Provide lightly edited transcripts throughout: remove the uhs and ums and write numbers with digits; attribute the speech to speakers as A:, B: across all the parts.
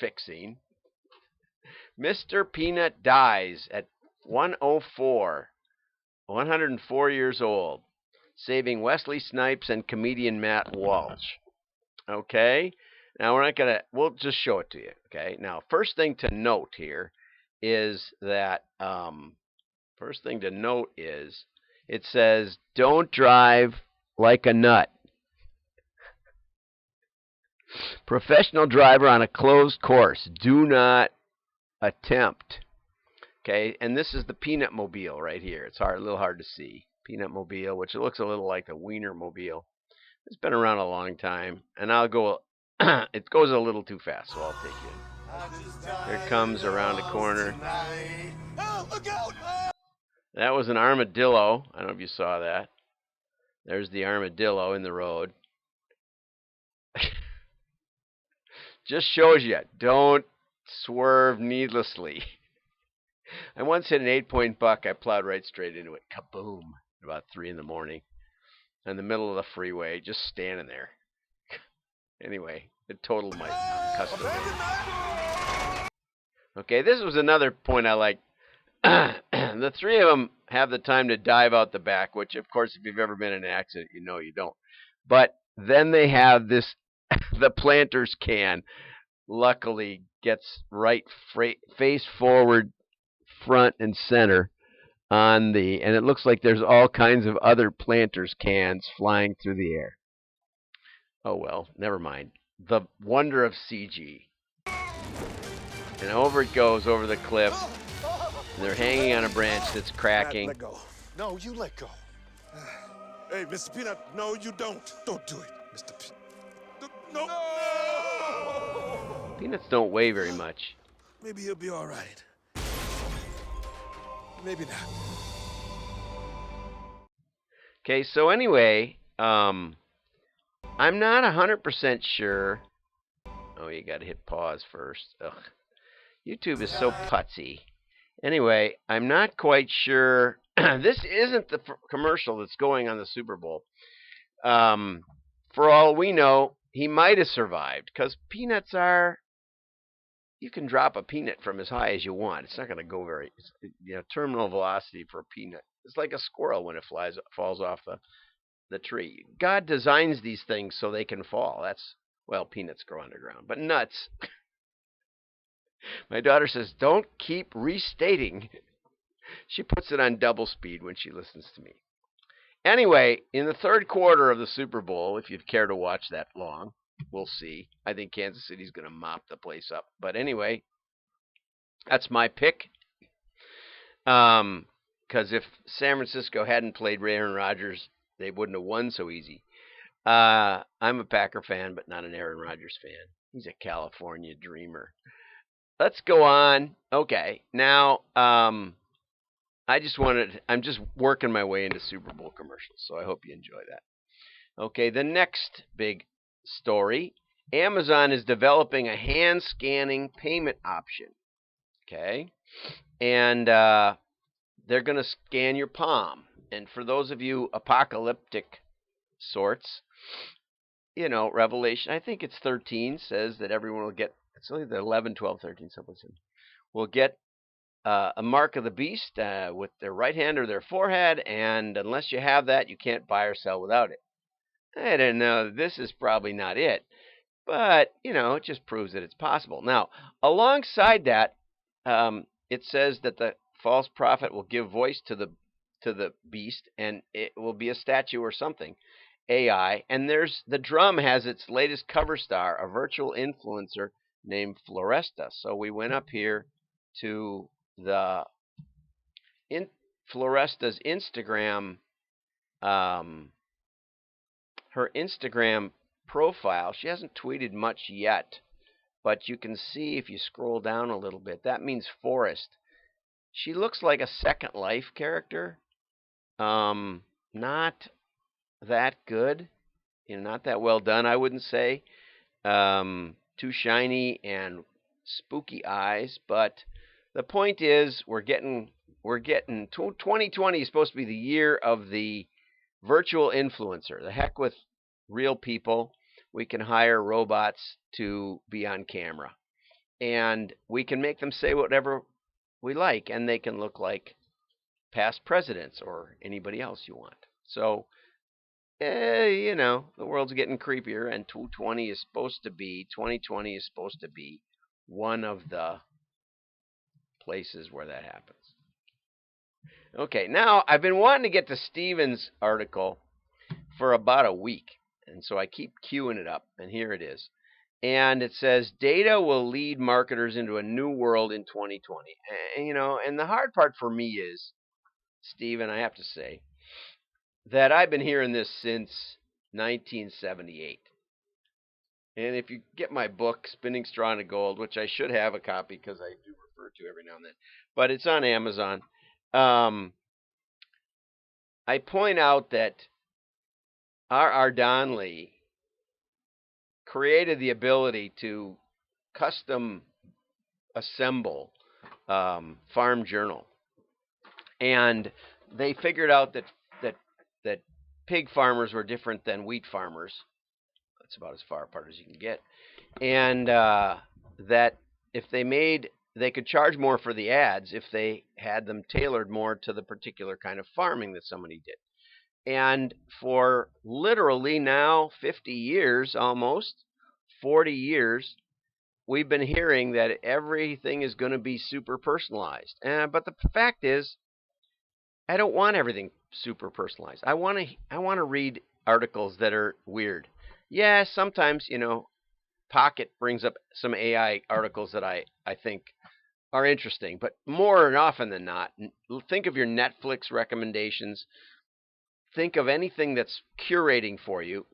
A: fixing. Mr. Peanut dies at 104, 104 years old, saving Wesley Snipes and comedian Matt Walsh. Okay? Now, we'll just show it to you. Okay? Now, first thing to note here is that, it says, don't drive like a nut. Professional driver on a closed course. Do not attempt. Okay, and this is the Peanut Mobile right here. It's a little hard to see. Peanut Mobile, which it looks a little like the Wiener Mobile. It's been around a long time, and I'll go. It goes a little too fast, so I'll take you. Here it comes around the corner.
B: Oh, look out!
A: That was an armadillo. I don't know if you saw that. There's the armadillo in the road. Just shows you, don't swerve needlessly. I once hit an 8-point buck. I plowed right straight into it. Kaboom! About 3 in the morning. In the middle of the freeway, just standing there. Anyway, it totaled my custom. Okay, this was another point I liked. The three of them have the time to dive out the back, which, of course, if you've ever been in an accident, you know you don't. But then they have this, the planter's can, luckily gets right face forward, front and center on and it looks like there's all kinds of other planter's cans flying through the air. Oh well, never mind. The wonder of CG. And over it goes, over the cliff. And they're hanging on a branch that's cracking.
B: Let go. No, you let go. Hey, Mr. Peanut, no, you don't. Don't do it, Mr. Peanut. No.
A: Peanuts don't weigh very much.
B: Maybe he'll be all right. Maybe not.
A: Okay, so anyway, I'm not 100% sure. Oh, you got to hit pause first. Ugh. YouTube is so putsy. Anyway, I'm not quite sure. This isn't the commercial that's going on the Super Bowl. For all we know, he might have survived because peanuts are. You can drop a peanut from as high as you want. It's not going to go very. Terminal velocity for a peanut. It's like a squirrel when it falls off the tree. God designs these things so they can fall. Peanuts grow underground, but nuts. My daughter says, don't keep restating. She puts it on double speed when she listens to me. Anyway, in the third quarter of the Super Bowl, if you'd care to watch that long, we'll see. I think Kansas City's going to mop the place up. But anyway, that's my pick. Because if San Francisco hadn't played Aaron Rodgers, they wouldn't have won so easy. I'm a Packer fan, but not an Aaron Rodgers fan. He's a California dreamer. Let's go on. Okay, now I'm just working my way into Super Bowl commercials, so I hope you enjoy that. Okay, the next big story: Amazon is developing a hand scanning payment option. Okay, and they're going to scan your palm. And for those of you apocalyptic sorts, Revelation, I think it's 13, says that everyone will get. It's only the 11, 12, 13, someplace in. Will get a mark of the beast with their right hand or their forehead, and unless you have that, you can't buy or sell without it. I don't know. This is probably not it, but it just proves that it's possible. Now, alongside that, it says that the false prophet will give voice to the beast, and it will be a statue or something, AI. And the drum has its latest cover star, a virtual influencer named Floresta. So we went up here to Floresta's Instagram, her Instagram profile. She hasn't tweeted much yet, but you can see if you scroll down a little bit, that means forest. She looks like a Second Life character. Not that good, not that well done, I wouldn't say. Too shiny and spooky eyes, but the point is we're getting 2020 is supposed to be the year of the virtual influencer. The heck with real people. We can hire robots to be on camera. and we can make them say whatever we like, and they can look like past presidents or anybody else you want. So, the world's getting creepier, and 2020 is supposed to be one of the places where that happens. Okay, now I've been wanting to get to Stephen's article for about a week, and so I keep queuing it up, and here it is. And it says data will lead marketers into a new world in 2020. And the hard part for me is, Stephen, I have to say that I've been hearing this since 1978. And if you get my book, Spinning Straw into Gold, which I should have a copy because I do refer to every now and then, but it's on Amazon. I point out that R.R. Donnelley created the ability to custom assemble Farm Journal, and they figured out that pig farmers were different than wheat farmers. That's about as far apart as you can get, and that if they could charge more for the ads if they had them tailored more to the particular kind of farming that somebody did. And for literally now 50 years, almost 40 years, we've been hearing that everything is going to be super personalized. But the fact is, I don't want everything super personalized. I want to read articles that are weird. Yeah, sometimes, Pocket brings up some AI articles that I think are interesting, but more often than not, think of your Netflix recommendations. Think of anything that's curating for you.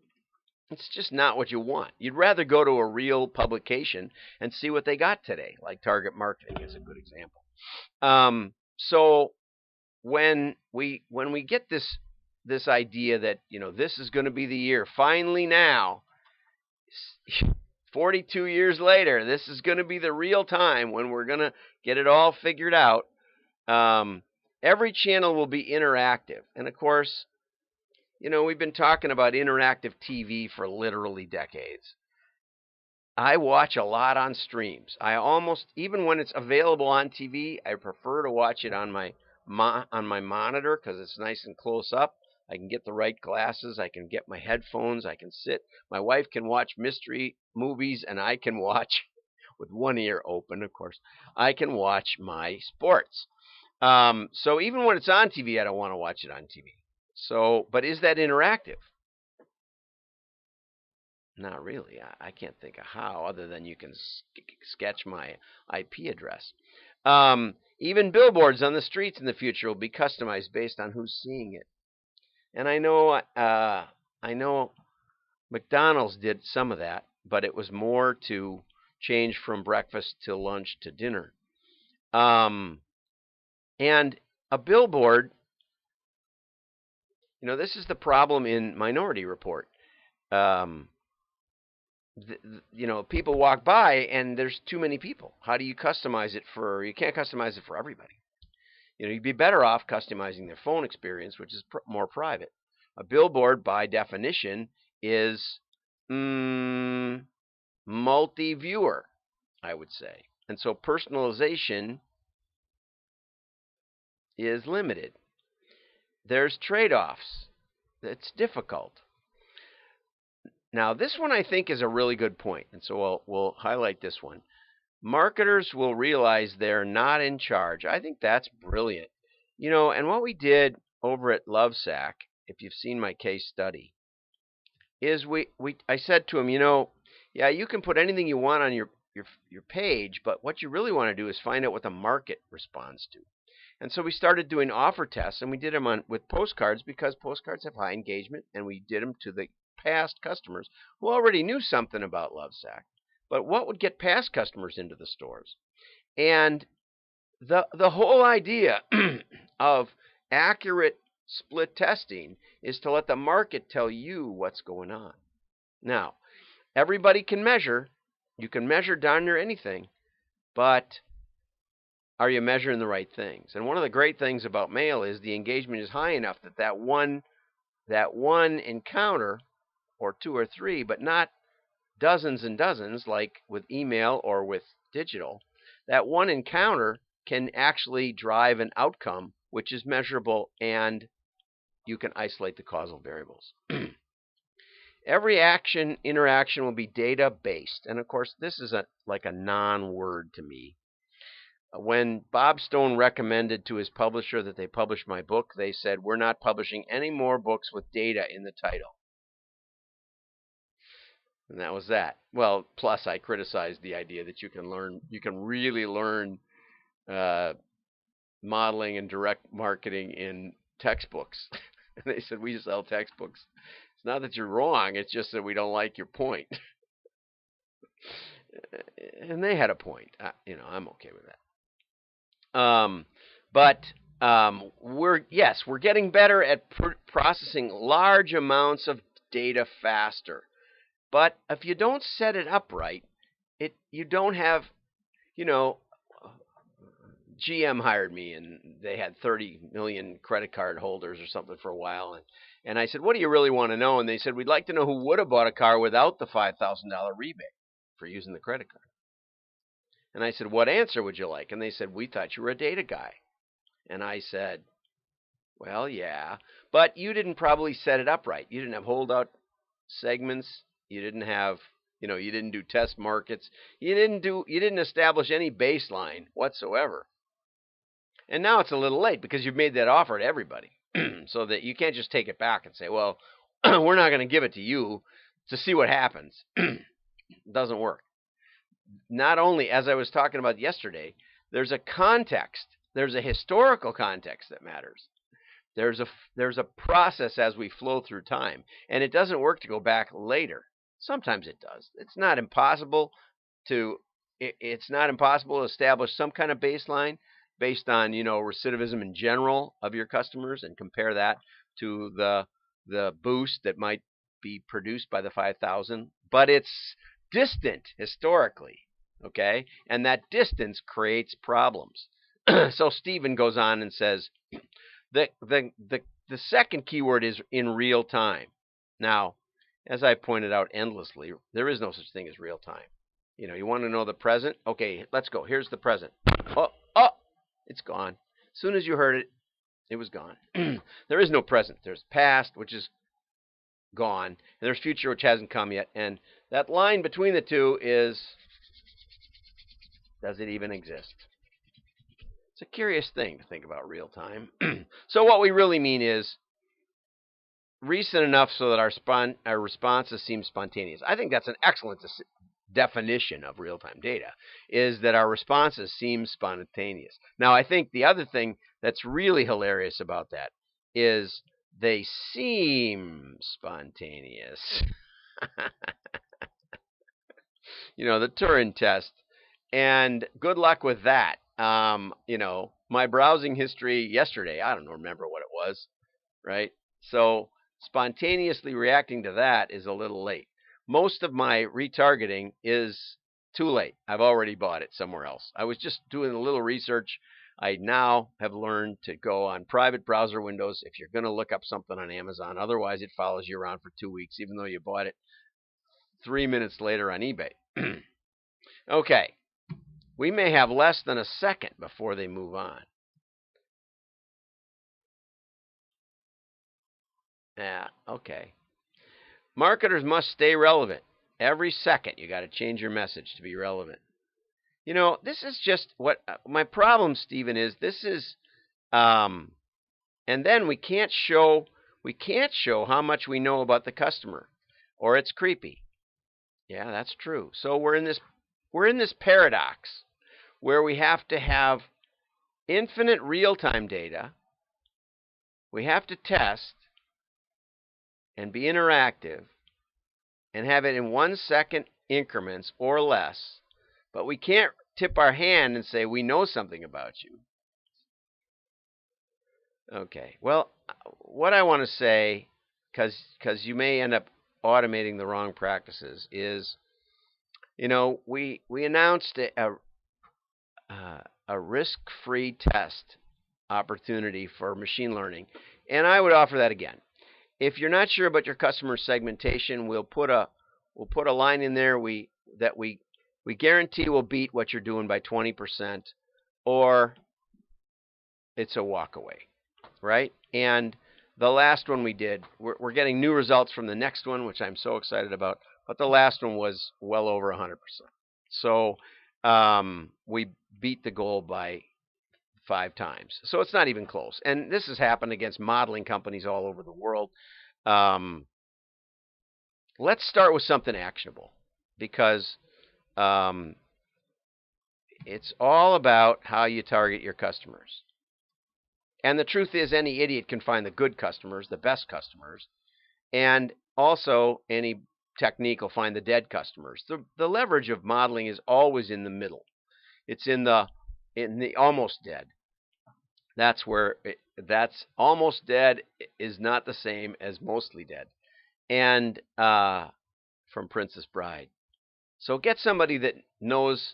A: It's just not what you want. You'd rather go to a real publication and see what they got today, like Target Marketing is a good example. So when we get this idea that this is going to be the year, finally now, 42 years later, this is going to be the real time when we're going to get it all figured out. Every channel will be interactive, and of course, we've been talking about interactive TV for literally decades. I watch a lot on streams. Even when it's available on TV, I prefer to watch it on my monitor because it's nice and close up. I can get the right glasses. I can get my headphones. I can sit. My wife can watch mystery movies, and I can watch, with one ear open, of course, I can watch my sports. So even when it's on TV, I don't want to watch it on TV. But is that interactive? Not really. I can't think of how, other than you can sketch my IP address. Even billboards on the streets in the future will be customized based on who's seeing it. And I know McDonald's did some of that, but it was more to change from breakfast to lunch to dinner. And a billboard, this is the problem in Minority Report. People walk by and there's too many people. How do you customize it you can't customize it for everybody. You'd be better off customizing their phone experience, which is more private. A billboard, by definition, is multi-viewer, I would say. And so personalization is limited. There's trade-offs. It's difficult. Now, this one I think is a really good point, and so we'll highlight this one. Marketers will realize they're not in charge. I think that's brilliant. And what we did over at Lovesac, if you've seen my case study, is I said to him, yeah, you can put anything you want on your page, but what you really want to do is find out what the market responds to. And so we started doing offer tests, and we did them with postcards because postcards have high engagement, and we did them to the past customers who already knew something about Lovesac. But what would get past customers into the stores? And the whole idea of accurate split testing is to let the market tell you what's going on. Now, everybody can measure. You can measure darn near anything, but are you measuring the right things? And one of the great things about mail is the engagement is high enough that one encounter, or two or three, but not dozens and dozens like with email or with digital, that one encounter can actually drive an outcome which is measurable, and you can isolate the causal variables. Every interaction will be data-based. And of course, this is like a non-word to me. When Bob Stone recommended to his publisher that they publish my book, they said, we're not publishing any more books with data in the title. And that was that. Well, plus I criticized the idea that you can really learn modeling and direct marketing in textbooks. And they said, we sell textbooks. It's not that you're wrong, it's just that we don't like your point. And they had a point. I'm okay with that. But we're getting better at processing large amounts of data faster. But if you don't set it up right, you don't have, GM hired me, and they had 30 million credit card holders or something for a while. And I said, what do you really want to know? And they said, we'd like to know who would have bought a car without the $5,000 rebate for using the credit card. And I said, what answer would you like? And they said, we thought you were a data guy. And I said, well, yeah, but you didn't probably set it up right. You didn't have holdout segments. You didn't have, you didn't do test markets. You didn't establish any baseline whatsoever. And now it's a little late because you've made that offer to everybody. So that you can't just take it back and say, well, we're not going to give it to you to see what happens. It doesn't work. Not only, as I was talking about yesterday, there's a context. There's a historical context that matters. There's a process as we flow through time. And it doesn't work to go back later. Sometimes it does. It's not impossible to establish some kind of baseline based on, recidivism in general of your customers and compare that to the boost that might be produced by the 5,000. But it's distant historically, okay? And that distance creates problems. So Stephen goes on and says, the second keyword is in real time. Now, as I pointed out endlessly, there is no such thing as real time. You want to know the present? Okay, let's go. Here's the present. Oh, it's gone. As soon as you heard it, it was gone. There is no present. There's past, which is gone, and there's future, which hasn't come yet. And that line between the two is, does it even exist? It's a curious thing to think about real time. So what we really mean is recent enough so that our responses seem spontaneous. I think that's an excellent definition of real-time data, is that our responses seem spontaneous. Now, I think the other thing that's really hilarious about that is they seem spontaneous. The Turing test. And good luck with that. My browsing history yesterday, I don't remember what it was, right? So spontaneously reacting to that is a little late. Most of my retargeting is too late. I've already bought it somewhere else. I was just doing a little research. I now have learned to go on private browser windows if you're going to look up something on Amazon. Otherwise, it follows you around for 2 weeks, even though you bought it 3 minutes later on eBay. Okay. We may have less than a second before they move on. Yeah, okay. Marketers must stay relevant. Every second, you got to change your message to be relevant. This is just what my problem, Stephen, is. This is, and then we can't show how much we know about the customer, or it's creepy. Yeah, that's true. So we're in this paradox where we have to have infinite real-time data. We have to test and be interactive and have it in 1 second increments or less, but we can't tip our hand and say we know something about you. Okay, well, what I want to say, because you may end up automating the wrong practices, is, we announced a risk-free test opportunity for machine learning, and I would offer that again. If you're not sure about your customer segmentation, we'll put a line in there that we We guarantee we'll beat what you're doing by 20%, or it's a walk away, right? And the last one we did, we're getting new results from the next one, which I'm so excited about. But the last one was well over 100%. So we beat the goal by 5 times. So it's not even close. And this has happened against modeling companies all over the world. Let's start with something actionable, because it's all about how you target your customers. And the truth is, any idiot can find the good customers, the best customers, and also any technique will find the dead customers. The leverage of modeling is always in the middle. It's in the almost dead. That's that's almost dead is not the same as mostly dead. And from Princess Bride. So get somebody that knows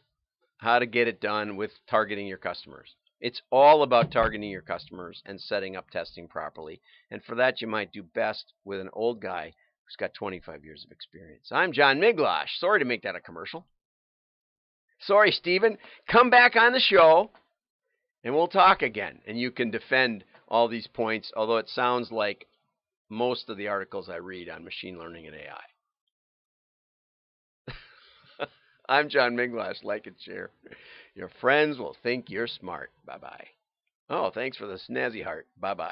A: how to get it done with targeting your customers. It's all about targeting your customers and setting up testing properly. And for that, you might do best with an old guy who's got 25 years of experience. I'm John Miglautsch. Sorry to make that a commercial. Sorry, Stephen. Come back on the show and we'll talk again. And you can defend all these points, although it sounds like most of the articles I read on machine learning and AI. I'm John Miglautsch. Like and share. Your friends will think you're smart. Bye-bye. Oh, thanks for the snazzy heart. Bye-bye.